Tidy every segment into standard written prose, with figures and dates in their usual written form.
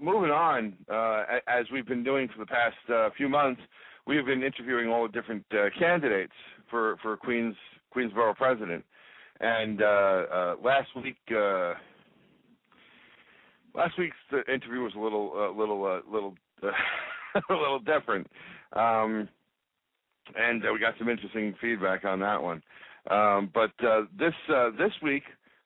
moving on, as we've been doing for the past few months, we've been interviewing all the different candidates for Queensborough president. And last week's interview was a little a little different, and we got some interesting feedback on that one. But this week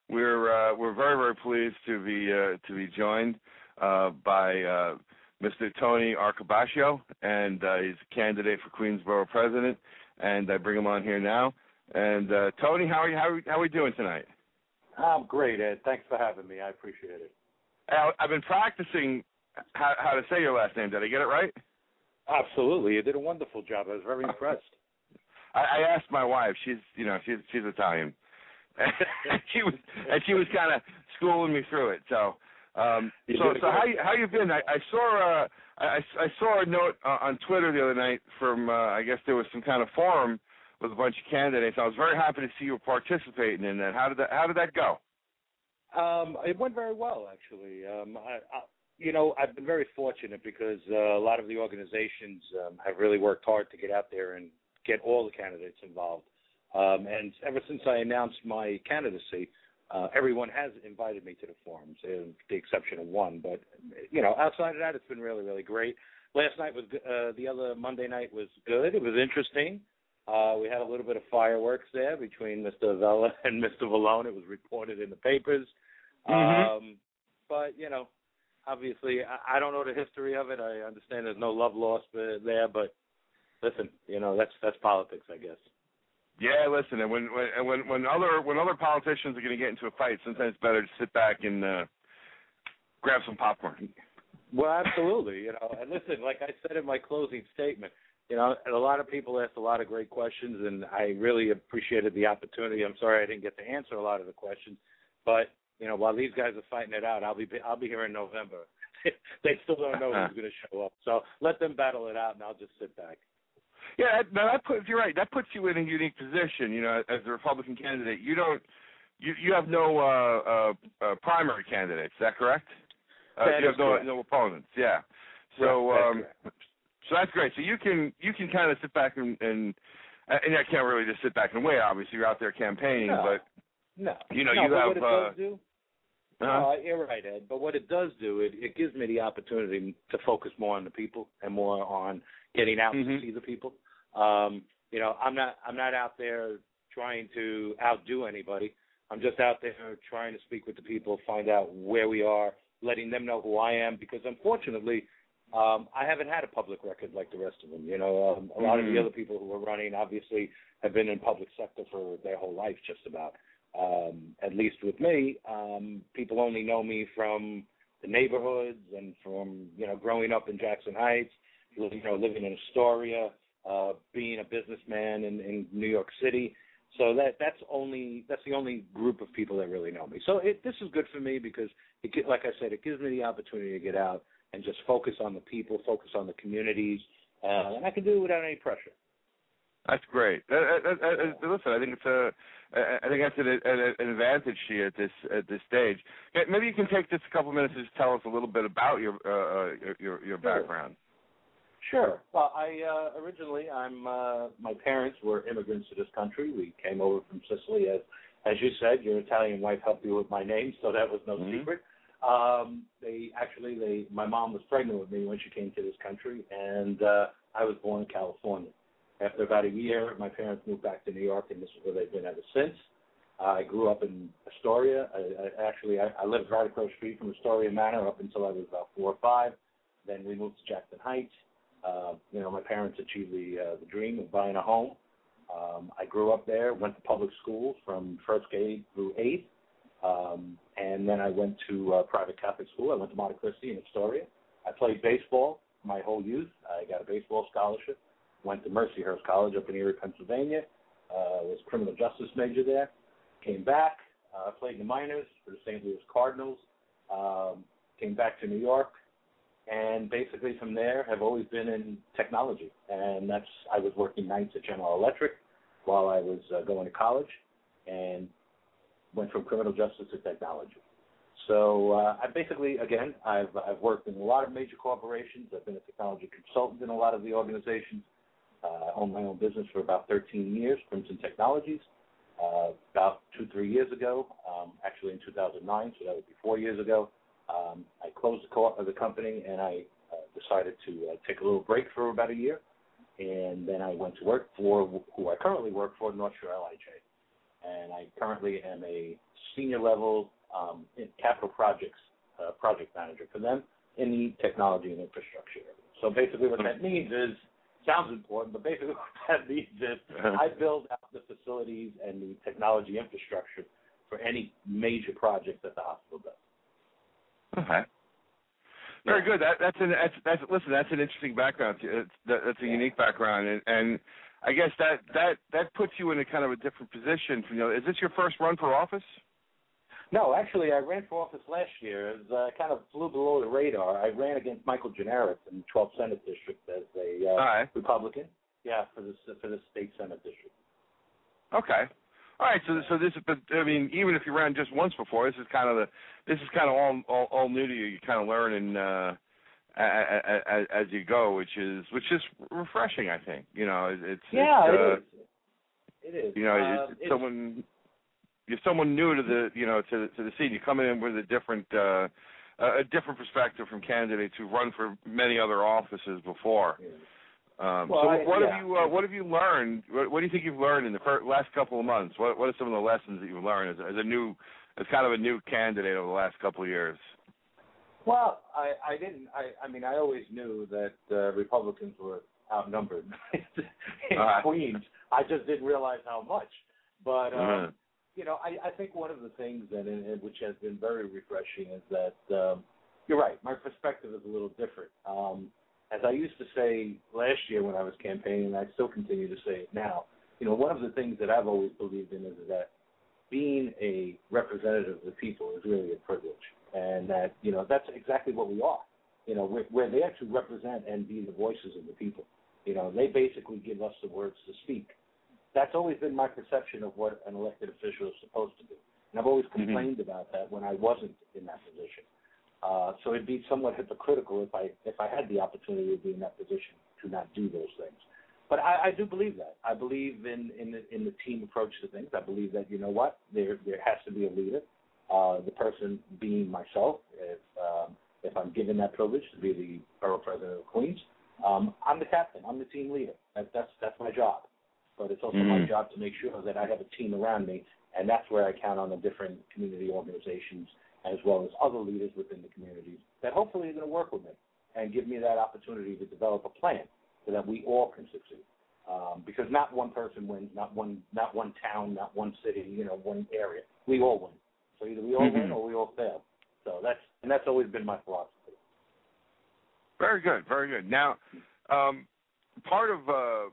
we're very, very pleased to be joined by Mr. Tony Arcabascio, and he's a candidate for Queensborough president. And I bring him on here now. And Tony, how are we doing tonight? I'm great, Ed. Thanks for having me. I appreciate it. I've been practicing how to say your last name. Did I get it right? Absolutely. You did a wonderful job. I was very impressed. I asked my wife. She's Italian, and she was kind of schooling me through it. So how you been? I saw a note on Twitter the other night from I guess there was some kind of forum with a bunch of candidates. I was very happy to see you participating in that. How did that go? It went very well, actually. I've been very fortunate because a lot of the organizations have really worked hard to get out there and get all the candidates involved. And ever since I announced my candidacy, everyone has invited me to the forums, with the exception of one. But, outside of that, it's been really, really great. Last night was the other Monday night was good. It was interesting. We had a little bit of fireworks there between Mr. Avella and Mr. Vallone. It was reported in the papers. Mm-hmm. But, obviously, I don't know the history of it. I understand there's no love lost there. But, listen, that's politics, I guess. Yeah, listen, and when other politicians are going to get into a fight, sometimes it's better to sit back and grab some popcorn. Well, absolutely, And listen, like I said in my closing statement, and a lot of people asked a lot of great questions, and I really appreciated the opportunity. I'm sorry I didn't get to answer a lot of the questions, but while these guys are fighting it out, I'll be here in November. They still don't know who's going to show up, so let them battle it out, and I'll just sit back. Yeah, you're right. That puts you in a unique position. As a Republican candidate, you have no primary candidates. Is that correct? You have no opponents. Yeah. So so that's great. So you can kind of sit back and I can't really just sit back and wait. Obviously, you're out there campaigning, but you have. You're right, Ed. But what it does do, it gives me the opportunity to focus more on the people and more on getting out to see the people. I'm not out there trying to outdo anybody. I'm just out there trying to speak with the people, find out where we are, letting them know who I am, because unfortunately, I haven't had a public record like the rest of them. A lot of the other people who are running obviously have been in public sector for their whole life, just about. At least with me, people only know me from the neighborhoods and from growing up in Jackson Heights, living in Astoria, being a businessman in New York City. So that's the only group of people that really know me. So this is good for me because, like I said, it gives me the opportunity to get out and just focus on the people, focus on the communities, and I can do it without any pressure. That's great. Listen, I think that's an advantage to you at this stage. Maybe you can take just a couple minutes to just tell us a little bit about your background. Sure. Well, originally my parents were immigrants to this country. We came over from Sicily, as you said. Your Italian wife helped you with my name, so that was no secret. My mom was pregnant with me when she came to this country, and I was born in California. After about a year, my parents moved back to New York, and this is where they've been ever since. I grew up in Astoria. I lived right across the street from Astoria Manor up until I was about 4 or 5. Then we moved to Jackson Heights. My parents achieved the dream of buying a home. I grew up there, went to public school from first grade through 8th, and then I went to private Catholic school. I went to Monte Cristi in Astoria. I played baseball my whole youth. I got a baseball scholarship. Went to Mercyhurst College up in Erie, Pennsylvania. Was a criminal justice major there. Came back, played in the minors for the St. Louis Cardinals. Came back to New York. And basically from there have always been in technology. And I was working nights at General Electric while I was going to college, and went from criminal justice to technology. So I basically, again, I've worked in a lot of major corporations. I've been a technology consultant in a lot of the organizations. I own my own business for about 13 years, Crimson Technologies. About 2-3 years ago, actually in 2009, so that would be 4 years ago, I closed the company, and I decided to take a little break for about a year. And then I went to work for who I currently work for, North Shore LIJ. And I currently am a senior level in capital projects project manager for them in the technology and infrastructure area. So basically what that means is, sounds important, but basically what that means is I build out the facilities and the technology infrastructure for any major project that the hospital does. Okay. Very good. That's an interesting background. That's a unique background, and I guess that puts you in a kind of a different position. Is this your first run for office? No, actually, I ran for office last year. It was, kind of flew below the radar. I ran against Michael Generis in the 12th Senate District as a Republican. Yeah, for the state Senate District. Okay. All right. So this, I mean, even if you ran just once before, this is kind of all new to you. You kind of learn as you go, which is refreshing, I think. It is. You're someone new to the to the scene. You're coming in with a different perspective from candidates who've run for many other offices before. Yeah. What have you learned? What do you think you've learned in the last couple of months? What are some of the lessons that you've learned as kind of a new candidate over the last couple of years? Well, I always knew that Republicans were outnumbered in Queens. I just didn't realize how much. But I think one of the things which has been very refreshing is that you're right. My perspective is a little different. As I used to say last year when I was campaigning, and I still continue to say it now, one of the things that I've always believed in is that being a representative of the people is really a privilege, and that, that's exactly what we are. We're there to represent and be the voices of the people. They basically give us the words to speak. That's always been my perception of what an elected official is supposed to do. And I've always complained about that when I wasn't in that position. So it'd be somewhat hypocritical if I had the opportunity to be in that position to not do those things. But I do believe that. I believe in the team approach to things. I believe that, there has to be a leader. The person being myself, if I'm given that privilege to be the borough president of Queens, I'm the captain. I'm the team leader. That's my job. But it's also my job to make sure that I have a team around me, and that's where I count on the different community organizations as well as other leaders within the communities that hopefully are going to work with me and give me that opportunity to develop a plan so that we all can succeed. Because not one person wins, not one town, not one city, one area. We all win. So either we all win or we all fail. So that's always been my philosophy. Very good, very good. Now, part of the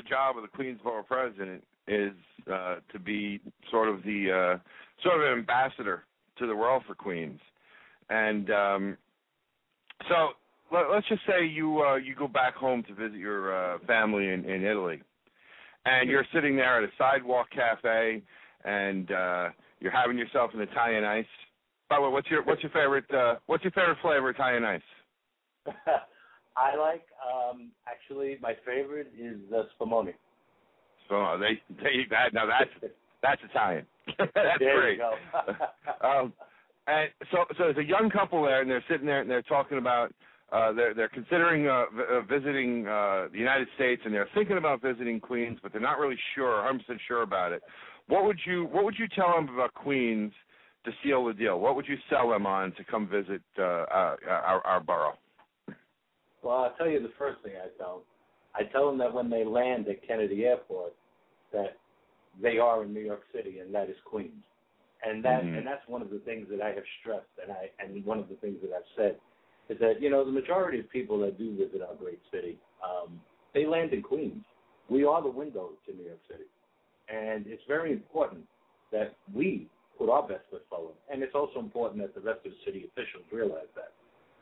job of the Queens Borough President is to be sort of an ambassador to the world for Queens, and so let's just say you go back home to visit your family in Italy, and you're sitting there at a sidewalk cafe, and you're having yourself an Italian ice. By the way, what's your favorite flavor Italian ice? I like actually my favorite is Spumoni. So that's Italian. That's there great. You go. And so there's a young couple there, and they're sitting there, and they're talking about they're considering visiting the United States, and they're thinking about visiting Queens, but they're not really sure, 100% sure about it. What would you tell them about Queens to seal the deal? What would you sell them on to come visit our borough? Well, I'll tell you the first thing I tell them. I tell them that when they land at Kennedy Airport, that they are in New York City, and that is Queens. And that's one of the things that I have stressed, and one of the things that I've said is that, the majority of people that do visit our great city, they land in Queens. We are the window to New York City. And it's very important that we put our best foot forward. And it's also important that the rest of the city officials realize that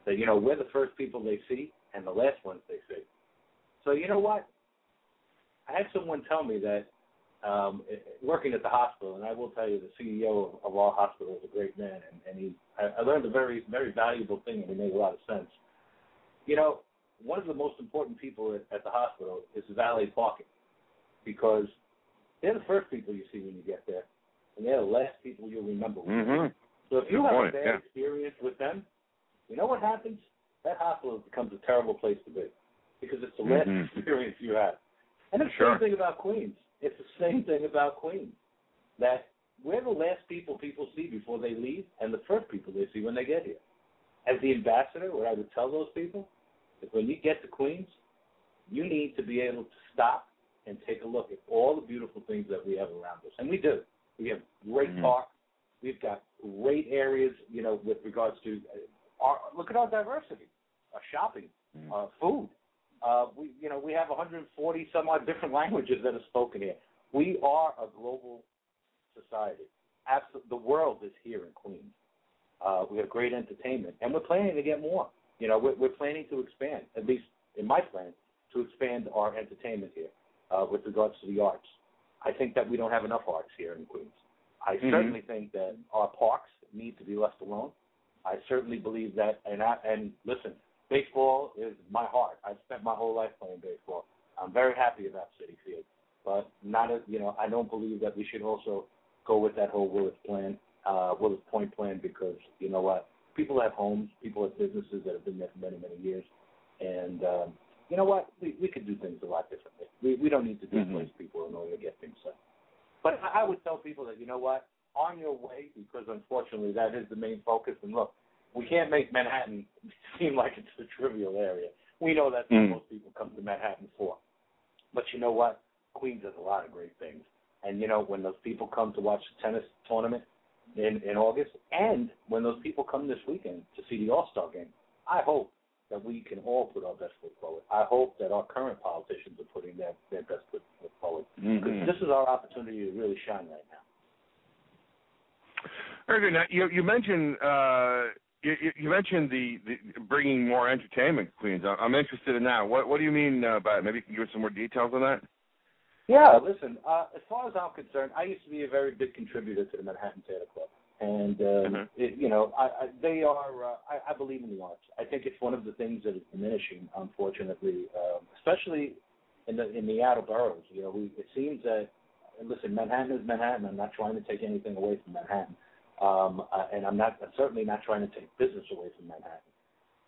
we're the first people they see and the last ones they see. So you know what? I had someone tell me that working at the hospital, and I will tell you, the CEO of our hospital is a great man, and I learned a very, very valuable thing, and it made a lot of sense. You know, one of the most important people at the hospital is valet parking, because they're the first people you see when you get there, and they're the last people you'll remember. So if you have a bad experience with them, you know what happens? That hospital becomes a terrible place to be, because it's the last experience you have. And it's the same thing about Queens. It's the same thing about Queens, that we're the last people see before they leave and the first people they see when they get here. As the ambassador, what I would tell those people is when you get to Queens, you need to be able to stop and take a look at all the beautiful things that we have around us. And we do. We have great parks. We've got great areas, you know, with regards to look at our diversity, our shopping, food. We have 140 some odd different languages that are spoken here. We are a global society. The world is here in Queens. We have great entertainment, and we're planning to get more. You know, we're planning to expand, at least in my plan, to expand our entertainment here with regards to the arts. I think that we don't have enough arts here in Queens. I certainly think that our parks need to be left alone. I certainly believe that, and listen, baseball is my heart. I've spent my whole life playing baseball. I'm very happy about Citi Field, but I don't believe that we should also go with that whole Willis Point plan, because you know what? People have homes, people have businesses that have been there for many, many years, and you know what? We could do things a lot differently. We don't need to displace people in order to get things done. But I would tell people that, you know what? On your way, because unfortunately that is the main focus. And look, we can't make Manhattan seem like it's a trivial area. We know that's what most people come to Manhattan for. But you know what? Queens has a lot of great things. And, you know, when those people come to watch the tennis tournament in August, and when those people come this weekend to see the All-Star game, I hope that we can all put our best foot forward. I hope that our current politicians are putting their best foot forward. Because this is our opportunity to really shine right now. Very good. Now, you mentioned you mentioned the bringing more entertainment to Queens. I'm interested in that. What do you mean by it? Maybe you can give us some more details on that? Yeah, listen, as far as I'm concerned, I used to be a very big contributor to the Manhattan Theater Club. And, they are, I believe in the arts. I think it's one of the things that is diminishing, unfortunately, especially in the outer boroughs. You know, it seems that, listen, Manhattan is Manhattan. I'm not trying to take anything away from Manhattan. And I'm certainly not trying to take business away from Manhattan.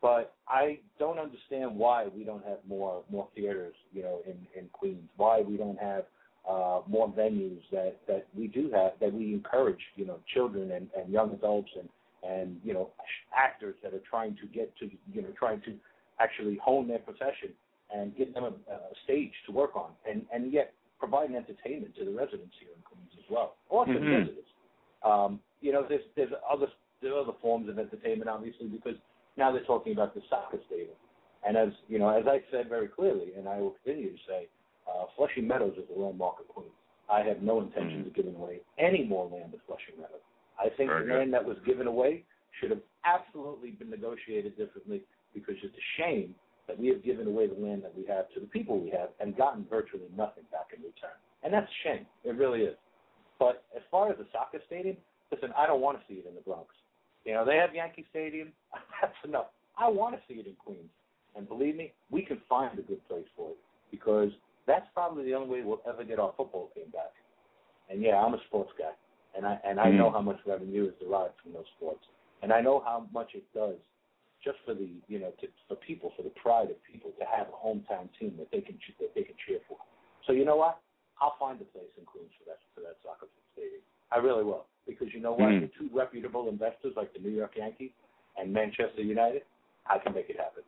But I don't understand why we don't have more theaters, you know, in Queens. Why we don't have more venues that we do have, that we encourage, you know, children and young adults and you know, actors that are trying to get to, you know, trying to actually hone their profession and give them a stage to work on, and yet provide an entertainment to the residents here in Queens as well, or to the visitors. You know, there are other forms of entertainment, obviously, because now they're talking about the soccer stadium. And as you know, as I said very clearly, and I will continue to say, Flushing Meadows is the landmark of Queens. I have no intention of giving away any more land at Flushing Meadows. I think the land that was given away should have absolutely been negotiated differently, because it's a shame that we have given away the land that we have to the people we have and gotten virtually nothing back in return. And that's a shame. It really is. But as far as the soccer stadium, listen, I don't want to see it in the Bronx. You know, they have Yankee Stadium. That's enough. I want to see it in Queens. And believe me, we can find a good place for it, because that's probably the only way we'll ever get our football team back. And, yeah, I'm a sports guy, and I know how much revenue is derived from those sports. And I know how much it does just for the, you know, for people, for the pride of people, to have a hometown team that they can cheer for. So you know what? I'll find a place in Queens for that soccer stadium. I really will. Because you know what? The two reputable investors like the New York Yankees and Manchester United, I can make it happen.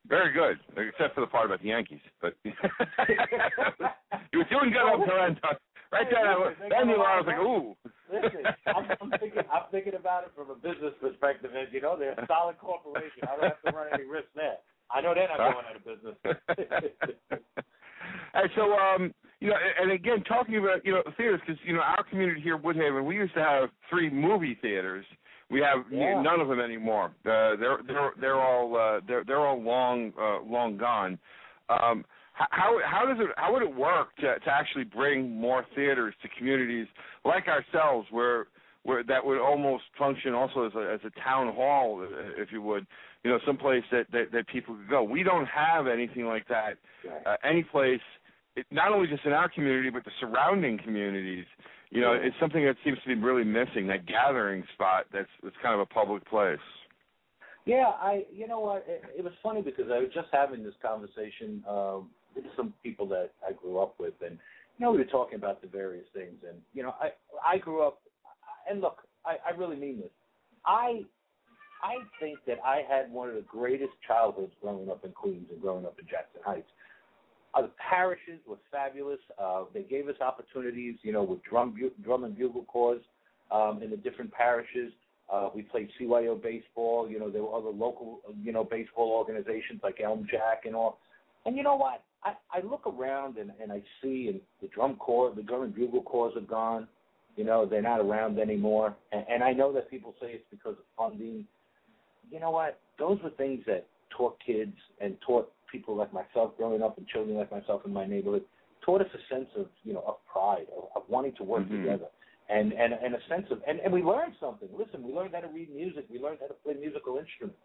Very good, except for the part about the Yankees. But you were doing good on Toronto. Right there, then you I was like, ooh. Listen, I'm thinking about it from a business perspective, and you know, they're a solid corporation. I don't have to run any risk there. I know they're not going out of business. Hey, so you know, and again, talking about, you know, theaters, because, you know, our community here in Woodhaven, we used to have 3 movie theaters. We have none of them anymore. They're all long gone. how would it work to actually bring more theaters to communities like ourselves, where that would almost function also as a town hall, if you would, someplace that people could go. We don't have anything like that any place, not only just in our community but the surrounding communities. It's something that seems to be really missing, that gathering spot that's kind of a public place. Yeah, you know what? It was funny because I was just having this conversation with some people that I grew up with, and we were talking about the various things, and I grew up, and look, I really mean this. I think that I had one of the greatest childhoods growing up in Queens and growing up in Jackson Heights. The parishes were fabulous. They gave us opportunities, with drum and bugle corps in the different parishes. We played CYO baseball. There were other local, baseball organizations like Elm Jack and all. And you know what? I look around and I see and the drum and bugle corps are gone. They're not around anymore. And I know that people say it's because of funding. You know what? Those were things that taught kids and taught people like myself growing up and children like myself in my neighborhood, taught us a sense of, of pride, of wanting to work together. And a sense of, and we learned something. Listen, we learned how to read music. We learned how to play musical instruments.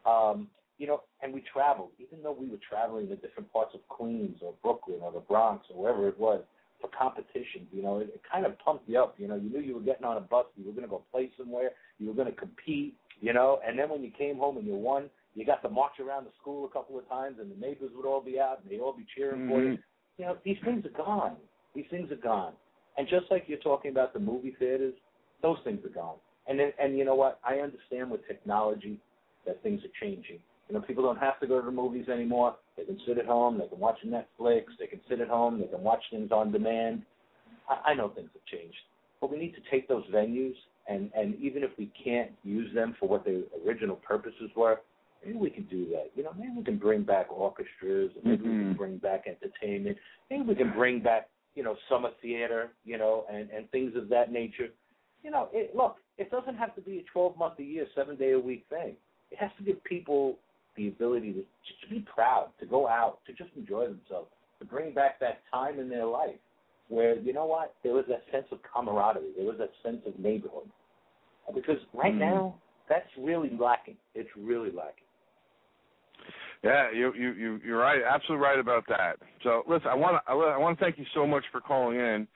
And we traveled, even though we were traveling to different parts of Queens or Brooklyn or the Bronx or wherever it was for competitions. It kind of pumped you up. You knew you were getting on a bus. You were going to go play somewhere. You were going to compete, and then when you came home and you won, you got to march around the school a couple of times and the neighbors would all be out and they'd all be cheering for you. These things are gone. These things are gone. And just like you're talking about the movie theaters, those things are gone. And you know what? I understand with technology that things are changing. People don't have to go to the movies anymore. They can sit at home. They can watch Netflix. They can sit at home. They can watch things on demand. I know things have changed. But we need to take those venues, and even if we can't use them for what their original purposes were, maybe we can do that. Maybe we can bring back orchestras, and maybe we can bring back entertainment. Maybe we can bring back, summer theater, and things of that nature. Look, it doesn't have to be a 12-month-a-year, 7-day-a-week thing. It has to give people the ability to be proud, to go out, to just enjoy themselves, to bring back that time in their life where, there was that sense of camaraderie, there was that sense of neighborhood. Because right now, that's really lacking. It's really lacking. Yeah, you're right, absolutely right about that. So listen, I want to thank you so much for calling in,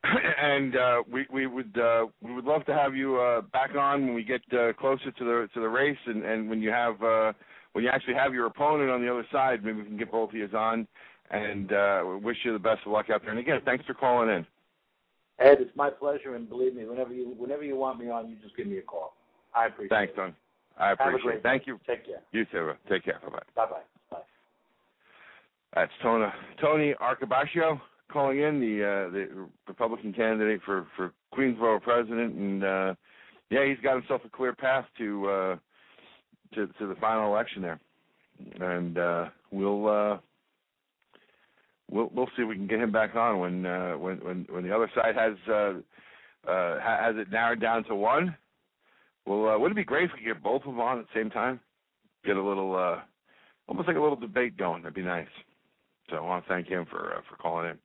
and we would love to have you back on when we get closer to the race, and when you actually have your opponent on the other side, maybe we can get both of you on, and wish you the best of luck out there. And again, thanks for calling in. Ed, it's my pleasure, and believe me, whenever you want me on, you just give me a call. I appreciate it. Thanks, Don. I appreciate it. Thank you. Take care. You too. Take care. Bye-bye. Bye-bye. Bye. That's Tony Arcabascio calling in, the Republican candidate for Queensboro president, and he's got himself a clear path to the final election there, and we'll see if we can get him back on when the other side has it narrowed down to one. Well, wouldn't it be great if we could get both of them on at the same time? Get a little, almost like a little debate going. That'd be nice. So I want to thank him for calling in.